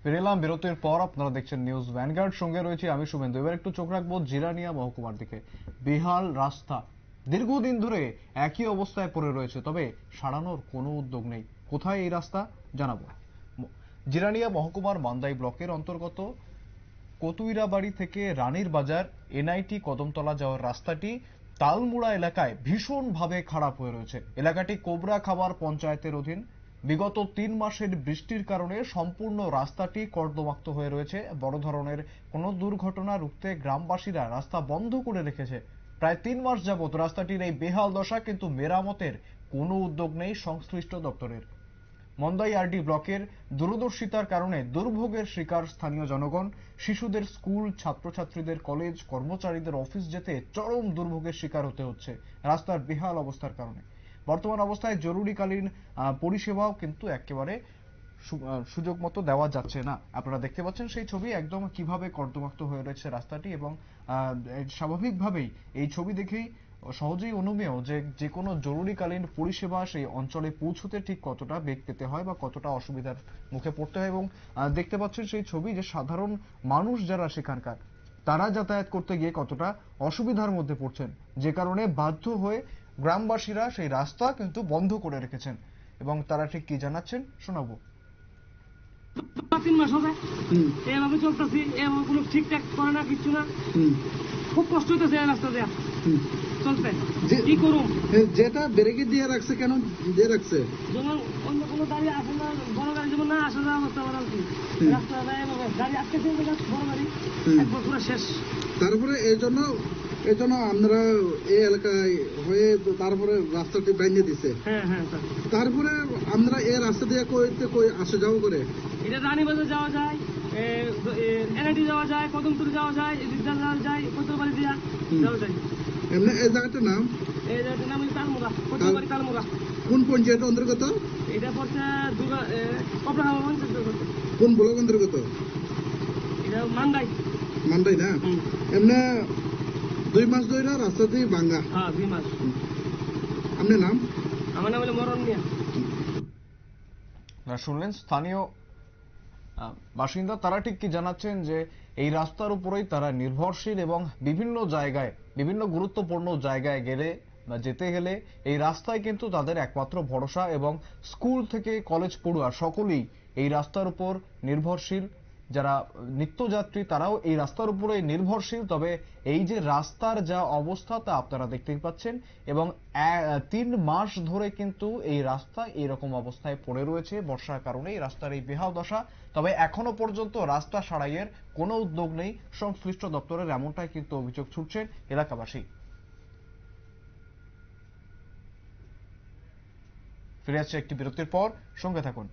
ফিরে এলাম বিরতির পর। আপনারা দেখছেন নিউজ ভ্যানগার্ড, সঙ্গে রয়েছে আমি শুভেন্দু। এবার একটু চোখ রাখবো জিরানিয়া মহকুমার দিকে। বেহাল রাস্তা দীর্ঘদিন ধরে একই অবস্থায় পড়ে রয়েছে, তবে সারানোর কোনো উদ্যোগ নেই। কোথায় এই রাস্তা জানাবো। জিরানিয়া মহকুমার মান্দাই ব্লকের অন্তর্গত কতুইরাবাড়ি থেকে রানীর বাজার এনআইটি কদমতলা যাওয়ার রাস্তাটি তালমুড়া এলাকায় ভীষণভাবে খারাপ হয়ে রয়েছে। এলাকাটি কোবরা খাবার পঞ্চায়েতের অধীন। বিগত 3 মাসের বৃষ্টির কারণে সম্পূর্ণ রাস্তাটি কর্দমাক্ত হয়ে রয়েছে। বড় ধরনের কোনো দুর্ঘটনা রুখতে গ্রামবাসীরা রাস্তা বন্ধ করে রেখেছে। প্রায় 3 মাস যাবত রাস্তাটির এই বেহাল দশা, কিন্তু মেরামতের কোনো উদ্যোগ নেই সংশ্লিষ্ট দপ্তরের। মন্দাই আরডি ব্লকের দূরদর্শিতার কারণে দুর্ভোগের শিকার স্থানীয় জনগণ। শিশুদের স্কুল, ছাত্রছাত্রীদের কলেজ, কর্মচারীদের অফিস যেতে চরম দুর্ভোগের শিকার হতে হচ্ছে রাস্তার বেহাল অবস্থার কারণে। বর্তমান অবস্থায় জরুরিকালীন পরিষেবাও কিন্তু একেবারে সুযোগ মতো দেওয়া যাচ্ছে না। আপনারা দেখতে পাচ্ছেন সেই ছবি, একদম কিভাবে কর্দমাক্ত হয়ে রয়েছে রাস্তাটি। এবং স্বাভাবিকভাবেই এই ছবি দেখেই সহজেই অনুমেয় যে কোনো জরুরিকালীন পরিষেবা সেই অঞ্চলে পৌঁছতে ঠিক কতটা বেগ পেতে হয় বা কতটা অসুবিধার মুখে পড়তে হয়। এবং দেখতে পাচ্ছেন সেই ছবি যে সাধারণ মানুষ যারা সেখানকার, তারা যাতায়াত করতে গিয়ে কতটা অসুবিধার মধ্যে পড়ছেন, যে কারণে বাধ্য হয়ে গ্রামবাসীরা সেই রাস্তা কিন্তু বন্ধ করে রেখেছেন। এবং তারা ঠিক কি জানাচ্ছেন শোনাবো। 3 মাস হবে এভাবে চলতেছি, এভাবে কোনো ঠিকঠাক করে না, কিচ্ছু না। খুব কষ্ট হইতেছে এই রাস্তা দেয়া চলতে। কি করুম, যেটা ব্রেকে দিয়ে রাখছে, কেন দিয়ে রাখছে? যেমন অন্য কোনো গাড়ি আসে না, বড় গাড়ি যেমন না আসা যাওয়া করতে পারে আর কি। রাস্তা এভাবে গাড়ি আটকে দিয়ে বড় গাড়ি একবার পুরো শেষ। তারপরে এই জন্য আমরা এই এলাকায় হয়ে তারপরে রাস্তাটি ভেঙে দিছে। হ্যাঁ হ্যাঁ স্যার। তারপরে আমরা এই রাস্তা দিয়ে কই আসা যাওয়া করে, এটা রানীবাজার যাওয়া যায়, এনআইটি যাওয়া যায়, কদমতলি যাওয়া যায়, রিক্সা যাওয়া যায়, কতুইরাবাড়ি দিয়া যাওয়া যায়। এমনি এই জায়গাটার নাম হলো তালমুড়া, কতুইরাবাড়ি তালমুড়া। কোন পঞ্চায়েতের অন্তর্গত? এটা পড়ছে কোবরা খাবার পঞ্চায়েত। কোন ব্লক অন্তর্গত? এটা মান্দাই। মান্দাই না? এমনি 2 মাস ধরে রাস্তা দিয়ে ভাঙ্গা। হ্যাঁ 2 মাস। আপনার নাম? আমার নাম হলো মরণ মিয়া। শুনলেন স্থানীয় বাসিন্দা, তারা ঠিক কি জানাচ্ছেন যে এই রাস্তার উপরেই তারা নির্ভরশীল এবং বিভিন্ন জায়গায়, বিভিন্ন গুরুত্বপূর্ণ জায়গায় যেতে গেলে এই রাস্তায় কিন্তু তাদের একমাত্র ভরসা। এবং স্কুল থেকে কলেজ পড়ুয়া সকলেই এই রাস্তার উপর নির্ভরশীল। যারা নিত্যযাত্রী তারাও এই রাস্তার উপরে নির্ভরশীল। তবে এই যে রাস্তার যা অবস্থা তা আপনারা দেখতেই পাচ্ছেন। এবং 3 মাস ধরে কিন্তু এই রাস্তা এইরকম অবস্থায় পড়ে রয়েছে বর্ষার কারণে। এই রাস্তার এই বেহাল দশা, তবে এখনো পর্যন্ত রাস্তা সারাইয়ের কোনো উদ্যোগ নেই সংশ্লিষ্ট দপ্তরের, এমনটাই কিন্তু অভিযোগ ছুটছেন এলাকাবাসী। ফিরে আসছে একটি বিরতির পর, সঙ্গে থাকুন।